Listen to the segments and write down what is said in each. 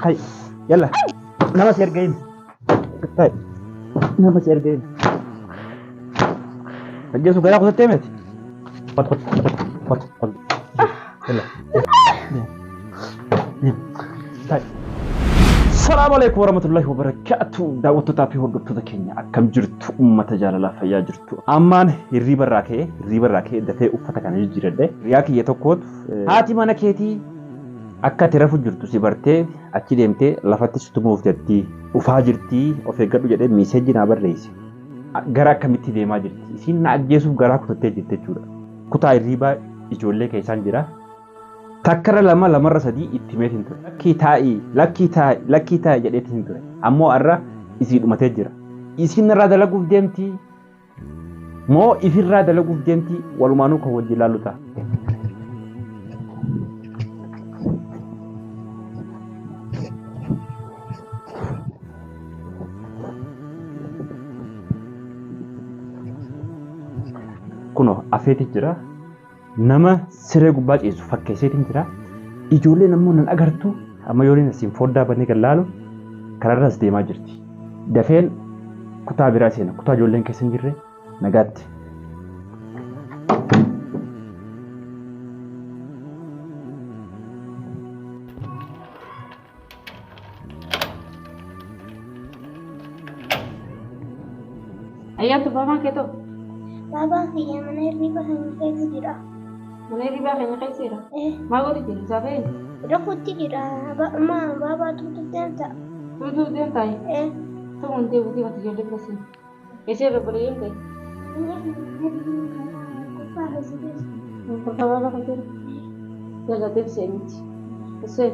هاي يلا نما سيرجين هاي نما سيرجين الجسم قاعد ياخذ التيمت خد يلا هاي السلام عليكم ورحمة الله وبركاته دعوة تابي هردت ذكيني أكم جرت أمة جلالة فيا جرت أمان الريبر راكي دفع أفتك عن الجرد رياكي يتوكود هاتي مانا كيتي أكا ترفو جرتو سيبرتي أكي ديمتي لفتي ستموف جرتي وفاجرتي وفقرد جده ميسيجي نابر رئيسي غرا كميتي ديما جرتي سين نعجيسو غرا كتتي جرتي جورا كتا الريبا إجولي كيسان جرا تكرر لما رسدي اتميت انتو لكي تاي جديت انتو امو ارى يسيد متجرا يسين رادا لغوف ديمتي مو يفير رادا لغوف ديمتي والمانو كو جلالوتا كنو افيتي جرا nama siree gubbaa ciisu fakkeesseetiin jira ijoollee namoonni agartu amma yooliin asiin foddaa bannee gallaalu kararraas deemaa jirti dafeen kutaa biraa seena kutaa ijoolleen keessa hin jirre nagaatti Ayah tu bapa keto. Baba kaya mana riba hanya kayak gitu. Mana riba kaya kayak sih dah. Mau di sini siapa? Udah putih gitu. Baba tutup tenta. Tuh dia tay. Tuh nanti putih mati jadi pasti. Ese berapa yang tay? Pertama apa kata? Jaga tips ini. Ese.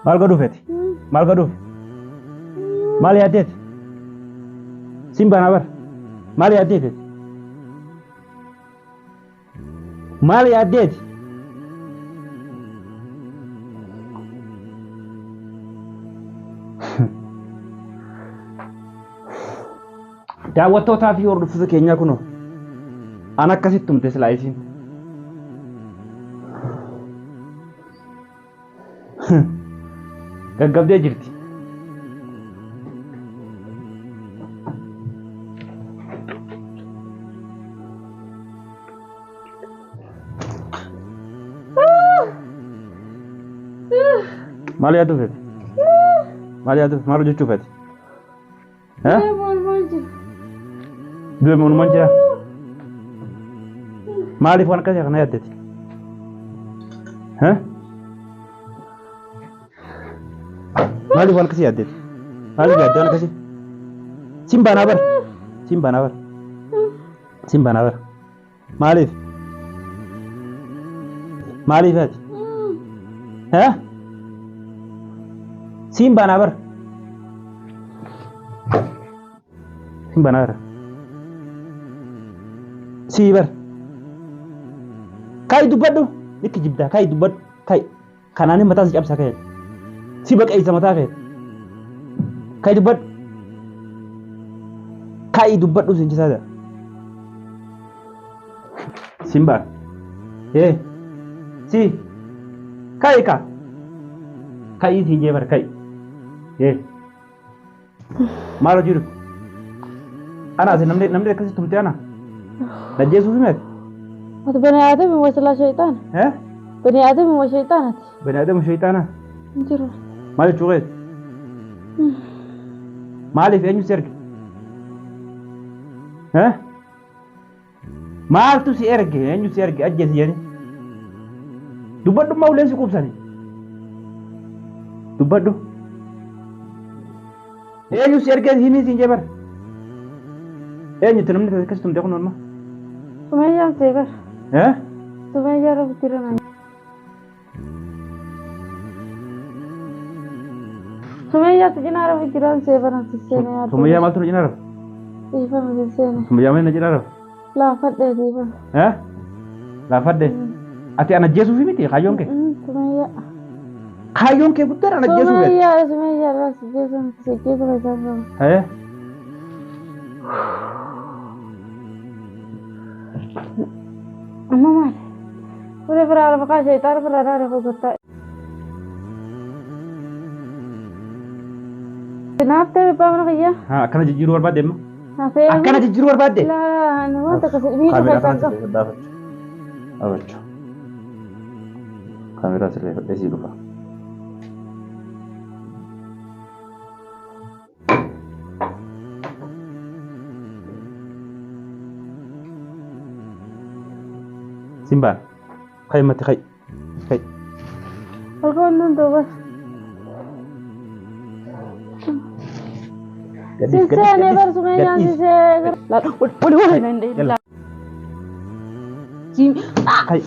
Mal gadufeti mal yadet simba nabar mal yadet daawwattoota fi hordoftoota keenya kuno an akkasitti tumte silaayisin gaggabdee jirti maal yaaduu fedhe maal hojjechuu fedhe du'e moonumaan jira maaliif waan akkasii kana yaaddeti maaliif waan akkasii yaaddeti maaliif yaaddee waan akkasii simbaan habar maaliif ati simbaan habar Simbanara. Sibar. Kai dubbadhu ikki jibda kai dubbadhu kai kanaan mataa si cabsa kai. Si baqa isa mataa kai. Kai dubbadhu. Kai dubbadhu sin jisada. Simba. Si. Kai ka. Kai si jebar kai. Maalo jiru. Ana sin namne kasi tumte ana. Najesu fimet. Atau Bani Adam masalah syaitan. Bani Adam masalah syaitan. Bani Adam syaitan. Anjir. Maal chuqet. Maal fi anyu serg. Maal tu si erge anyu serg ajjes yani. Dubbadhu mawlen si kubsani. Dubbadhu. Anyu serg himi sin jebar. Anyu tanamne kas tum dekho norma. Sumaya sebar. Sumaya ro bitirana. Sumaya tujina ro bitiran sebaran sisene. Sumaya mal tu jina ro. Ifa sisene. Sumaya mana jina ro. La fadde ifa. La fadde. Ati ana Jesu fi miti khayonke. Sumaya. Khayonke butter ana Jesu. Sumaya ras Jesu se ra jaba. Mama. Pura pura baka syaitan pura ada ko gota. Kenapa pamana kaya? Akkana jijjiiruu barbaadde amma? Hafe. Akkana jijjiiruu barbaadde? La, no ta kasi bihi Kamera ka kana sa. siree daafatu. Abachu. Kamera siree fadheesii dhufa. Simba. Kai mati kai. Kai. Aku nonton tu bas. Sisa ni baru Sumaya sisa. La, boleh nanti. Yalla. Kai.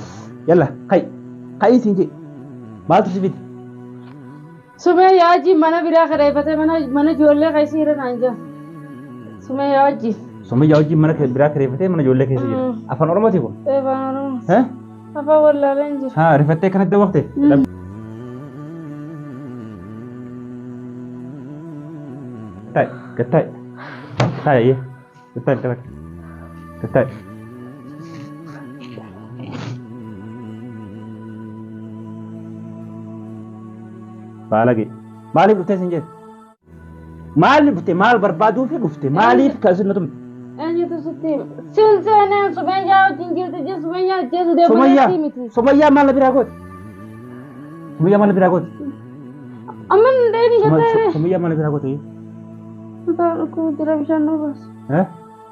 Yalla, kai. Kai sinji. Maal tu sibit. Sumaya aji mana bira kare pate mana jolle kai sira nanja. Sumaya aji. Sumaya aji mana bira kare pate mana jolle kai sira. Afan Oromoo ti kun? Afan Oromoo. Apa wala lenji. Rifattee kanatti waqte. Gattai. Hai. Gattai. Gattai. Baalagi. Maaliif dhuftee sin jedhe? Maaliif dhuftee maal barbaaduu fi dhuftee maaliif kasin nutum? Eenyu tusutti. Silseeneen Sumaya wajjin jirti je Sumaya jeesu deebineetti miti. Sumaya maal biraa gooti? Sumaya maal biraa gooti? Amman deebi jettee. Sumaya maal biraa gooti? Mataa dhukkubu jira bishaan nuubas.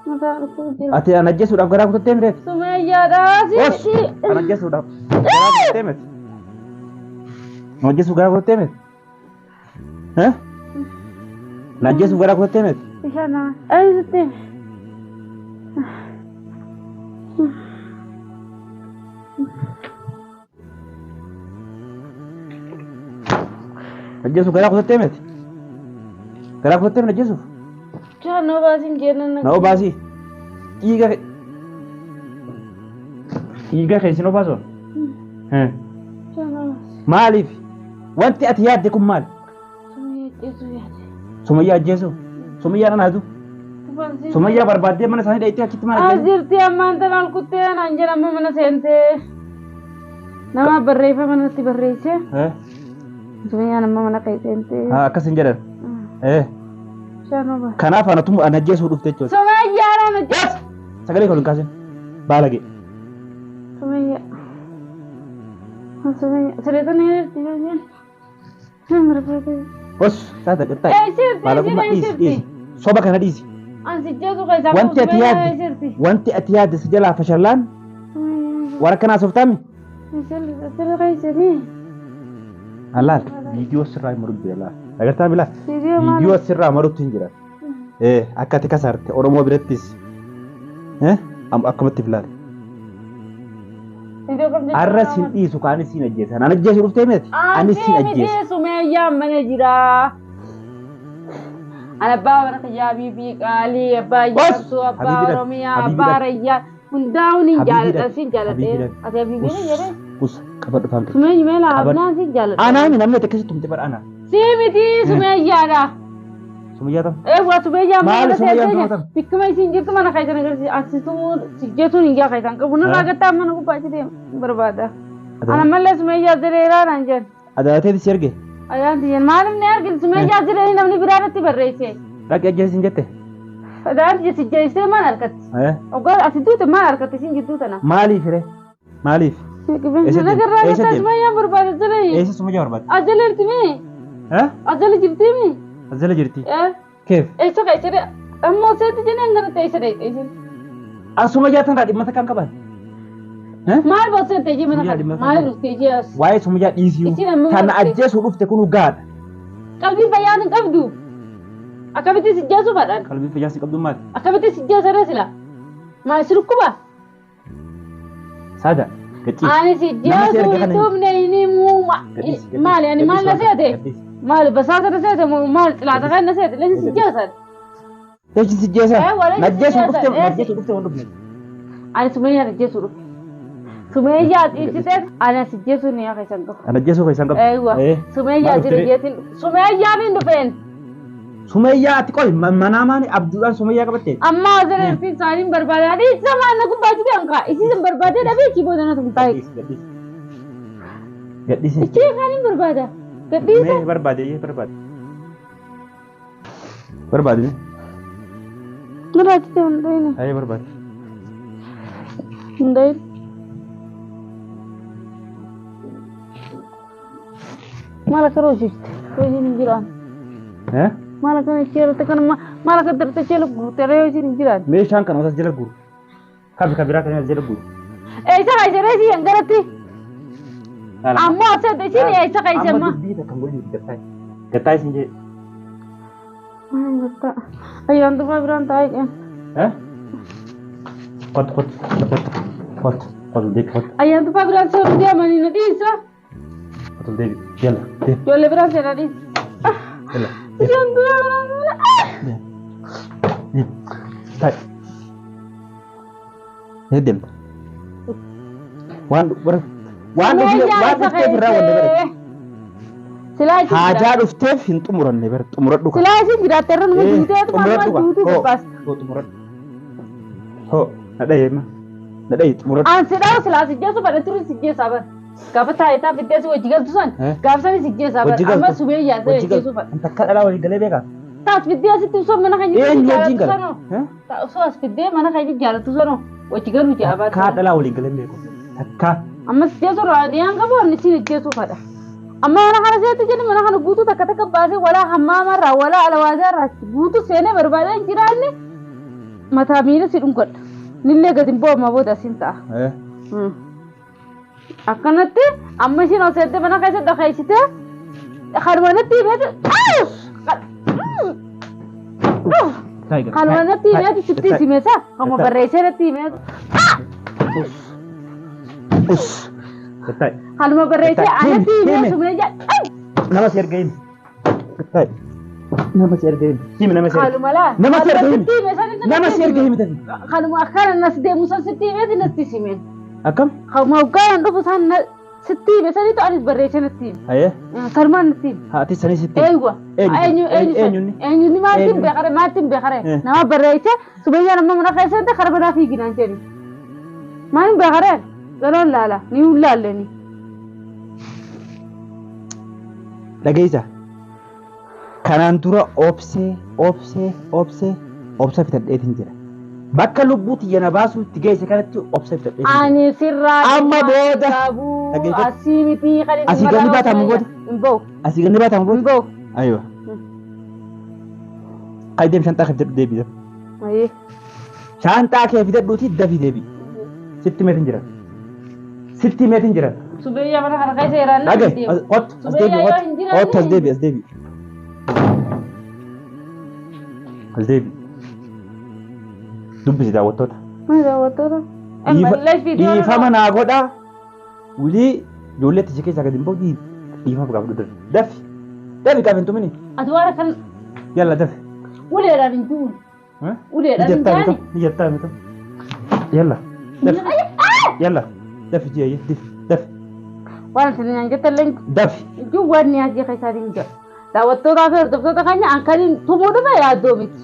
Mataa dhukkubu jira. Ati anajjesuudhaaf garaa kutattee mireeti? Sumayaadhaa si. Anajjesuudhaaf garaa kutattee miti? Anajjesuuf garaa kutattee miti? Anajjesuuf garaa kutattee miti? Bishaan nama. Eenyutti? Anajjesuuf garaa kutattee miti? Garaa kutattee miti anajjesuuf? Bishaan nuubas hin jeennan. Na obaasii. Dhiiga keessi obaasoon? Bishaan nuubas. Maaliif? Wanti ati yaadde kun maali? Sumaya jeesu yaade. Sumaya ajjeesu? Sumaya nanaatu? Sumaya barbaaddee mana isaanii dha'ittee achitti maal ajjeesu? Asirti ammaan tan alkuttee naan jedhama mana seentee. Nama barreeffama natti barreesse. Sumaya nama mana kee seentee. Akkas hin jedhan? Bishaan nuubas. Kanaaf anatu anajjeesuu dhufte jechuudha. Sumayaa anajjeesu. Sagalee kan hin kaasin. Baalage. Sumaya. Sumaya. Sireetan heerti yoo jennu. Os, taata qixxaayi. Sirti. Baalagummaa dhiisi. Soba kana dhiisi. Ansi jeesu keessaa Wanti ati yaadde, wanti ati yaadde si jalaa fashallaan warra kanaa softaami. Sirri keessanii. Alaal, viidiyoo sirraa maruutu jira laal. Agartaa bilaa? Viidiyoo sirraa maruutu hin jira. Akka ati kasaarte Oromoo birattis. Akkamatti bilaal? Arra sin dhiisu kaan isin ajjeesan. An ajjeesu dhuftee miti? Ani isin ajjeesu. Sumayaa mana jira. Ana abbaa mana kiyaabii fi qaalii abbaa Iyyaabsuu abbaa Oromiyaa abbaa Rayyaa hundaa'uun hin jaalladha siin jaalladhee ati habiibina jedhee. Us qabadhu faantu. Sumee meela abnaan siin jaalladha. Anaa mi namni akkasitti tumte bara ana. Sii miti Sumeeyyaadha. Sumayyaa tam. Waa Sumeeyyaa Maali Sumeeyyaa tam? Bikkuma isiin jirtu mana kaysan agarsiisa asituu sijjeetuun hin jaa kaysan qabu nurraa gattaa mana gubbaachi deemu barbaada. Ana mallee Sumeeyyaa jireeraa naan jedhan. Adaateeti si erge. Ayaanti jedhan maaliif ni arginu Sumeeyyaa jireenya namni biraa irratti barreesse. Dhaqee ajjeesin jette. Adaanti sijjeessee maal harkatti? Ogaa asituuti maal harkatti siin jirtuu tana? Maaliif ree? Maaliif? Nagarraa gattaa Sumeeyyaa barbaada jireenya. Eessa Sumayyaa barbaada? Ajjala jirti mee? Ajjala jirti mee? Ajjala jirti. Keef? Eessa qayyade ammoo seetti jennaan gara teessa deettee. Sumayyaa tanaa dhimmata kan qaban. Maal boosee jee mana kana maal dhuftee jee as. Waa'ee Sumayyaa dhiisii kan ajjeesuu dhufte kun gaadha. Qalbii fayyaa hin qabdu. Akkamitti sijjeesuu fadhaan? Qalbii fayyaa si qabdu maali? Akkamitti sijjeesaree sila? Maal si rukkuba? Saada. Ani sijjeesuu hituufne inni muuma. Maali ani maal na seete? Maali basaasa na seete maal xilaata kan na seete leesi sijjeesan? Leesi sijjeesan? Najjeesuu dhufte waan dhufne. Ani Sumayyaa najjeesuu dhufte. Sumayyaa ibsitee ana sijjeesuu ni yaa keessan qabu. Ana ajjeesuu keessan qabu. Eewa. Sumayyaa jireetiin Sumayyaa min dhufeen. Sumayyaa ati qoy manaa maani abduudhaan Sumayyaa qabatte. Amma azartiin isaaniin barbaada. Adi sama na gubbaatti beekaa. Isiin barbaadee dhabee kibooda na tumtaa'e. Gadhiisi. Ichii kaaniin barbaada. Gadhiisa. Mee barbaade barbaade. Barbaade. Muraati ta'e hundayne. Ayee barbaade. Hundayne. Malah kerja shifte, kerja ni jiran. Malah kan cewek tekan malah kan tercewek guru terus ni jiran. Meshan kan usah jalan guru. Kabira kan jalan guru. Isa kai jere sih yang gerati. Amma asa de sini isa kai sama. Amma di kan boleh ketai. Ketai sini. Mana kata? Ayo antum beran tai kan. Kot dik kot. Ayo antum beran suruh dia mani nanti isa. Devi, yalla. Yalla berarti tadi. Yalla. Jangan. Tai. Hedem. Wan dhufte birraa wanne bare. Silaaji. Haajaa dhufteef hin xumuranne bare xumuradhu. Silaaji jiraate irra nama duuteetu maal duutu gubbaas. Xumuradhu. Nadhayeema. Nadhayi xumuradhu. An sidhaa silaa sijjeessu fadha turu sijjeessaa bara. Gaafa taayitaa fiddeessi wajji galtu san gaafsani sijjeessaa bara amma Sumeeyyaa ta'e sijjeessu fadha. Takka dhalaa walii galee beekaa? Taas fiddeessitti osoo mana kan jaalatu sanoo. Osoo as fiddee mana kan jaalatu sanoo wajji galu jaabaatu. Takka dhalaa walii galee beeku. Takka. Amma sijjeessu raadiyaan qabu wanni siin sijjeessu fadha. Amma mana kana seetti jenni mana kana guutuu takka takka baasee walaa hammaamarraa walaa alawaazaarraa guutuu seenee barbaadee hin jiraanne mataa miila si dhungadha. Nillee gadi hin booma booda siin ta'a. Akkanatti amma ishiin oseette mana keessa dhaqeessitee harmanatti himeeti harmanatti himeeti sitti himeesa amma barreessee natti himeeti harma barreessee anatti himee Sumeeyyaa nama si erga himi nama si erga himi himi nama si erga halumalaa nama si erga himi nama si erga himi tafi haluma akkana nas deemu san sitti himeeti natti himeen akkam hoggaan dhufu san sitti hime saniitu anis barreessee natti hime ayee sarmaan natti hime haati sanii sitti eeywa eenyuni maaltiin beekare nama barreesse Sumeeyyaa nama mana keessatti kara badaa fiiginaan jedhi maalin beekare galoon laala ni hullaalleeni dhageessa kanaan dura obsa fitadheetiin jira bakka lubbuuti yana baasuu itti geesse kanatti obsa fitadheetiin jira ani sirraa amma booda asii miti kan itti asii ganni baatamu booda hin ba'u asii ganni baatamu booda hin ba'u aywa qaydem shantaa kee fidadhu deebii ayee shantaa kee fidadhuuti dafi deebii sitti meetiin jira sitti meetiin jira Sumeeyyaa mana kana keessa jiraan na dhage ot as deebii dubbisi daawwattoota. Maal daawwattoota? Dhiifama naa godhaa wulii ijoolleetti ishee keessaa gadi hin bahu dhiifama gaafadhu dafi qaafin tumini. Ati waan akkan yalla dafi uleedhaan hin jiru. Uleedhaan hin jaani. Ijattaa mito. Yalla. Yalla. Dafi jee dafi. Waan isin nyaan jettallee Dafi. iyyuu wanni asii keessaatiin jira. Daawwattootaa fi hordoftoota keenya ankaniin tumuu dhufe yaaddoo miti.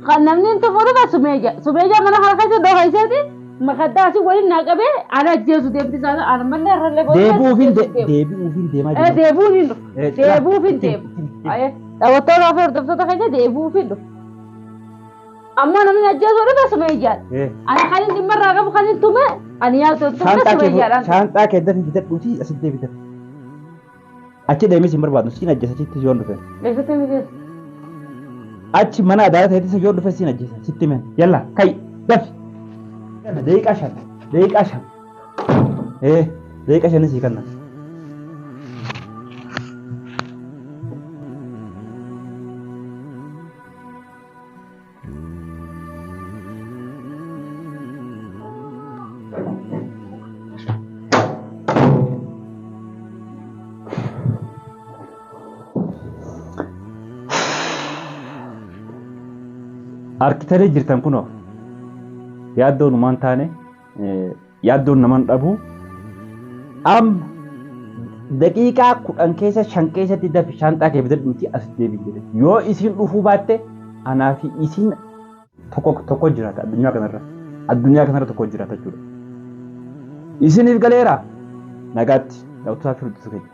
Kan namni tumuu dhufe sumeeja. Sumeeja mana kana keessa dhoha iseeti makaddaa asii waliin naa qabee ana ajjeesu deemti isaa ana mallee irrallee booda. Deebuufin deemaa jira. Deebuufin dhufu. Deebuufin deemu. Daawwattootaa fi hordoftoota keenya deebuufin dhufu. Amma namni ajjeesuu dhufe sumeejaadha. Ana kan inni dhimma irraa qabu kan inni tume ani yaaduu tume sumeejaadhaan. Shaanxaa kee dafi bitadhuuti asitti deebitan. Achi deemee si barbaadu siin ajjeesa sitti yoon dhufe. Eessatti miti. Achi mana adaala ta'etti yoon dhufe siin ajjeesa sitti men. Yalla kai dafi. Daqiiqaa 5. Daqiiqaa 5. Daqiiqaa 5 sii kanna. Arkitare jirtan kunoo yaaddoon uumaan taane yaaddoon naman dhabu daqiiqaa 10 keessa 5 keessatti dafi shaanxaa kee bitadhuuti asitti deebi'e. Yoo isin dhufuu baatte anaa fi isin tokko jiraata addunyaa kanarra. Addunyaa kanarra tokko jiraata jechuudha. Isiniif galeera nagaatti daawwataa fi hordoftoota keenya.